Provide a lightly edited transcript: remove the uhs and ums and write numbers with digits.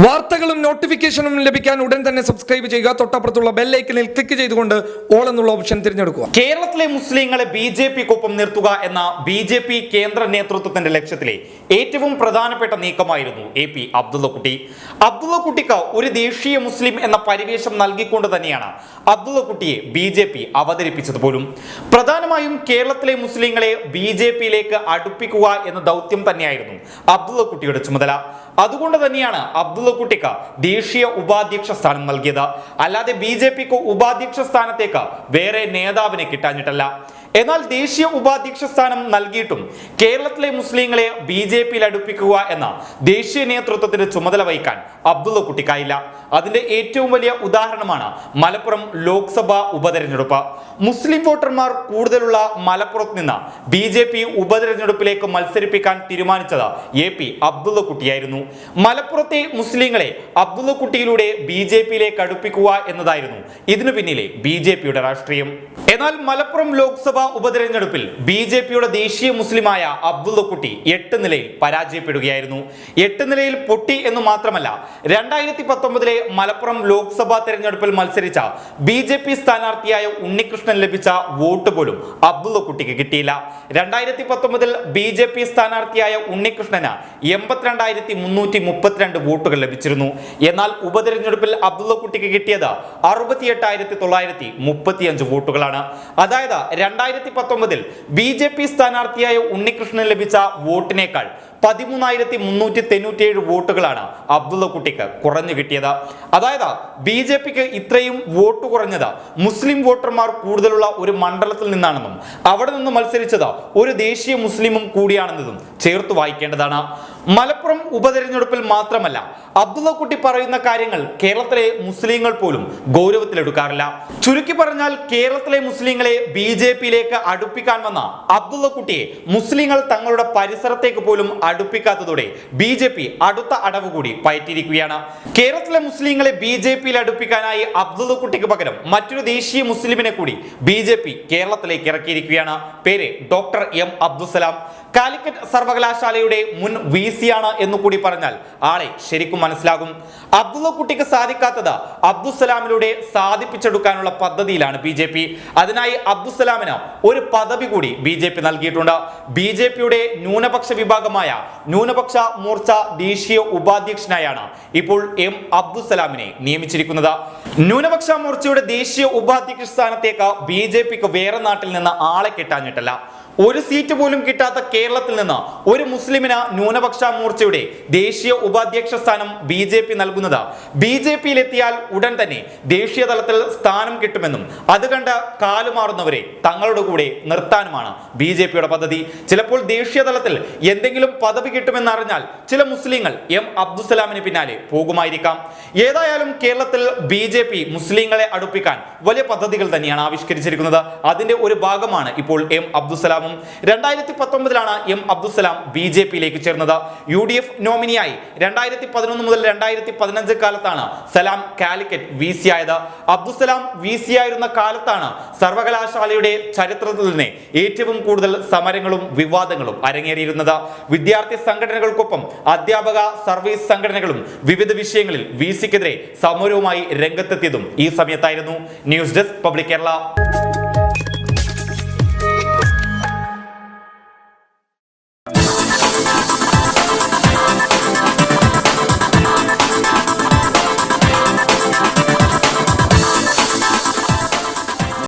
വാർത്തകളും നോട്ടിഫിക്കേഷനും ലഭിക്കാൻ ഉടൻ തന്നെ സബ്സ്ക്രൈബ് ചെയ്യുക. തൊട്ടപ്പുറത്തുള്ള ബെൽ ഐക്കണിൽ ക്ലിക്ക് ചെയ്തുകൊണ്ട് ഓൾ എന്നുള്ള ഓപ്ഷൻ തിരഞ്ഞെടുക്കുക. കേരളത്തിലെ മുസ്ലിങ്ങളെ ബിജെപിക്കൊപ്പം നിർത്തുക എന്ന ബിജെപി കേന്ദ്ര നേതൃത്വത്തിന്റെ ലക്ഷ്യത്തിലെ ഏറ്റവും പ്രധാനപ്പെട്ട നീക്കമായിരുന്നു AP അബ്ദുള്ളക്കുട്ടി. അബ്ദുള്ളക്കുട്ടിക്ക് ഒരു ദേശീയ മുസ്ലിം എന്ന പരിവേഷം നൽകിക്കൊണ്ട് തന്നെയാണ് അബ്ദുള്ളക്കുട്ടിയെ ബിജെപി അവതരിപ്പിച്ചത് പോലും. പ്രധാനമായും കേരളത്തിലെ മുസ്ലിങ്ങളെ ബിജെപിയിലേക്ക് അടുപ്പിക്കുക എന്ന ദൗത്യം തന്നെയായിരുന്നു അബ്ദുള്ളക്കുട്ടിയുടെ ചുമതല. അതുകൊണ്ട് തന്നെയാണ് അബ്ദുള്ളക്കുട്ടിക്ക് ദേശീയ ഉപാധ്യക്ഷ സ്ഥാനം നൽകിയത്. അല്ലാതെ ബിജെപിക്ക് ഉപാധ്യക്ഷ സ്ഥാനത്തേക്ക് വേറെ നേതാവിനെ കിട്ടാഞ്ഞിട്ടല്ല. എന്നാൽ ദേശീയ ഉപാധ്യക്ഷ സ്ഥാനം നൽകിയിട്ടും കേരളത്തിലെ മുസ്ലിങ്ങളെ ബിജെപിയിൽ അടുപ്പിക്കുക എന്ന ദേശീയ നേതൃത്വത്തിന്റെ ചുമതല വഹിക്കാൻ അബ്ദുള്ളക്കുട്ടിക്കായില്ല. അതിന്റെ ഏറ്റവും വലിയ ഉദാഹരണമാണ് മലപ്പുറം ലോക്സഭാ ഉപതെരഞ്ഞെടുപ്പ്. മുസ്ലിം വോട്ടർമാർ കൂടുതലുള്ള മലപ്പുറത്ത് നിന്ന് ബിജെപി ഉപതെരഞ്ഞെടുപ്പിലേക്ക് മത്സരിപ്പിക്കാൻ തീരുമാനിച്ചത് AP അബ്ദുള്ളക്കുട്ടിയായിരുന്നു. മലപ്പുറത്തെ മുസ്ലിങ്ങളെ അബ്ദുള്ളക്കുട്ടിയിലൂടെ ബിജെപിയിലേക്ക് അടുപ്പിക്കുക എന്നതായിരുന്നു ഇതിനു പിന്നിലെ ബിജെപിയുടെ രാഷ്ട്രീയം. എന്നാൽ മലപ്പുറം ലോക്സഭാ ഉപതെരഞ്ഞെടുപ്പിൽ ബിജെപിയുടെ ദേശീയ മുസ്ലിമായ അബ്ദുള്ളക്കുട്ടി 8 നിലയിൽ പരാജയപ്പെടുകയായിരുന്നു. 8 നിലയിൽ പൊട്ടി എന്ന് മാത്രമല്ല, 2019 മലപ്പുറം ലോക്സഭാ തെരഞ്ഞെടുപ്പിൽ മത്സരിച്ച ബിജെപി സ്ഥാനാർത്ഥിയായ ഉണ്ണികൃഷ്ണൻ ലഭിച്ച വോട്ട് പോലും അബ്ദുള്ളക്കുട്ടിക്ക് കിട്ടിയില്ല. 2019 ബിജെപി സ്ഥാനാർത്ഥിയായ ഉണ്ണികൃഷ്ണന് 82,332 വോട്ടുകൾ ലഭിച്ചിരുന്നു. എന്നാൽ ഉപതെരഞ്ഞെടുപ്പിൽ അബ്ദുള്ളക്കുട്ടിക്ക് കിട്ടിയത് 68,935 വോട്ടുകളാണ്. അതായത് 2019 ബിജെപി സ്ഥാനാർത്ഥിയായ ഉണ്ണികൃഷ്ണന് ലഭിച്ച വോട്ടിനേക്കാൾ 13,397 വോട്ടുകളാണ് അബ്ദുള്ളക്കുട്ടിക്ക് കുറഞ്ഞു കിട്ടിയത്. അതായത് ബിജെപിക്ക് ഇത്രയും വോട്ട് കുറഞ്ഞത് മുസ്ലിം വോട്ടർമാർ കൂടുതലുള്ള ഒരു മണ്ഡലത്തിൽ നിന്നാണെന്നും അവിടെ നിന്ന് മത്സരിച്ചത് ഒരു ദേശീയ മുസ്ലിമും കൂടിയാണെന്നതും ചേർത്ത് വായിക്കേണ്ടതാണ്. മലപ്പുറം ഉപതെരഞ്ഞെടുപ്പിൽ മാത്രമല്ല, അബ്ദുള്ളക്കുട്ടി പറയുന്ന കാര്യങ്ങൾ കേരളത്തിലെ മുസ്ലിങ്ങൾ പോലും ഗൗരവത്തിലെടുക്കാറില്ല. ചുരുക്കി പറഞ്ഞാൽ കേരളത്തിലെ മുസ്ലിങ്ങളെ ബിജെപിയിലേക്ക് അടുപ്പിക്കാൻ വന്ന അബ്ദുള്ളക്കുട്ടിയെ മുസ്ലിങ്ങൾ തങ്ങളുടെ പരിസരത്തേക്ക് പോലും അടുപ്പിക്കാത്തതോടെ ബിജെപി അടുത്ത അടവ് കൂടി പയറ്റിയിരിക്കുകയാണ്. കേരളത്തിലെ മുസ്ലിങ്ങളെ ബിജെപിയിൽ അടുപ്പിക്കാനായി അബ്ദുള്ളക്കുട്ടിക്ക് പകരം മറ്റൊരു ദേശീയ മുസ്ലിമിനെ കൂടി ബിജെപി കേരളത്തിലേക്ക് ഇറക്കിയിരിക്കുകയാണ്. പേര് ഡോക്ടർ M അബ്ദുസലാം. കാലിക്കറ്റ് സർവകലാശാലയുടെ മുൻ VC ആണ് എന്ന് കൂടി പറഞ്ഞാൽ ആളെ ശരിക്കും മനസ്സിലാകും. അബ്ദുള്ളക്കുട്ടിക്ക് സാധിക്കാത്തത് അബ്ദുസലാമിലൂടെ സാധിപ്പിച്ചെടുക്കാനുള്ള പദ്ധതിയിലാണ് ബിജെപി. അതിനായി അബ്ദുസലാമിന് ഒരു പദവി കൂടി ബിജെപി നൽകിയിട്ടുണ്ട്. ബിജെപിയുടെ ന്യൂനപക്ഷ വിഭാഗമായ ന്യൂനപക്ഷ മോർച്ച ദേശീയ ഉപാധ്യക്ഷനായാണ് ഇപ്പോൾ M അബ്ദുസലാമിനെ നിയമിച്ചിരിക്കുന്നത്. ന്യൂനപക്ഷ മോർച്ചയുടെ ദേശീയ ഉപാധ്യക്ഷ സ്ഥാനത്തേക്ക് ബിജെപിക്ക് വേറെ നാട്ടിൽ നിന്ന് ആളെ കിട്ടാഞ്ഞിട്ടല്ല. ഒരു സീറ്റ് പോലും കിട്ടാത്ത കേരളത്തിൽ നിന്ന് ഒരു മുസ്ലിമിന് ന്യൂനപക്ഷ മോർച്ചയുടെ ദേശീയ ഉപാധ്യക്ഷ സ്ഥാനം ബിജെപി നൽകുന്നത് ബിജെപിയിലെത്തിയാൽ ഉടൻ തന്നെ ദേശീയ തലത്തിൽ സ്ഥാനം കിട്ടുമെന്നും അത് കണ്ട് കാലുമാറുന്നവരെ തങ്ങളുടെ കൂടെ നിർത്താനുമാണ് ബിജെപിയുടെ പദ്ധതി. ചിലപ്പോൾ ദേശീയ തലത്തിൽ എന്തെങ്കിലും പദവി കിട്ടുമെന്നറിഞ്ഞാൽ ചില മുസ്ലിങ്ങൾ M അബ്ദുസലാമിന് പിന്നാലെ പോകുമായിരിക്കാം. ഏതായാലും കേരളത്തിൽ ബിജെപി മുസ്ലിങ്ങളെ അടുപ്പിക്കാൻ വലിയ പദ്ധതികൾ തന്നെയാണ് ആവിഷ്കരിച്ചിരിക്കുന്നത്. അതിന്റെ ഒരു ഭാഗമാണ് ഇപ്പോൾ M അബ്ദുസലാം. 2019 M അബ്ദുസലാം ബിജെപിയിലേക്ക് ചേർന്നത്. UDF നോമിനിയായി 2011 മുതൽ 2015 കാലത്താണ് സലാം കാലിക്കറ്റ് VC ആയത്. അബ്ദുസലാം VC ആയിരുന്ന കാലത്താണ് സർവകലാശാലയുടെ ചരിത്രത്തിൽ തന്നെ ഏറ്റവും കൂടുതൽ സമരങ്ങളും വിവാദങ്ങളും അരങ്ങേറിയിരുന്നത്. വിദ്യാർത്ഥി സംഘടനകൾക്കൊപ്പം അധ്യാപക സർവീസ് സംഘടനകളും വിവിധ വിഷയങ്ങളിൽ VCക്കെതിരെ സമരവുമായി രംഗത്തെത്തിയതും ഈ സമയത്തായിരുന്നു. News desk public Kerala.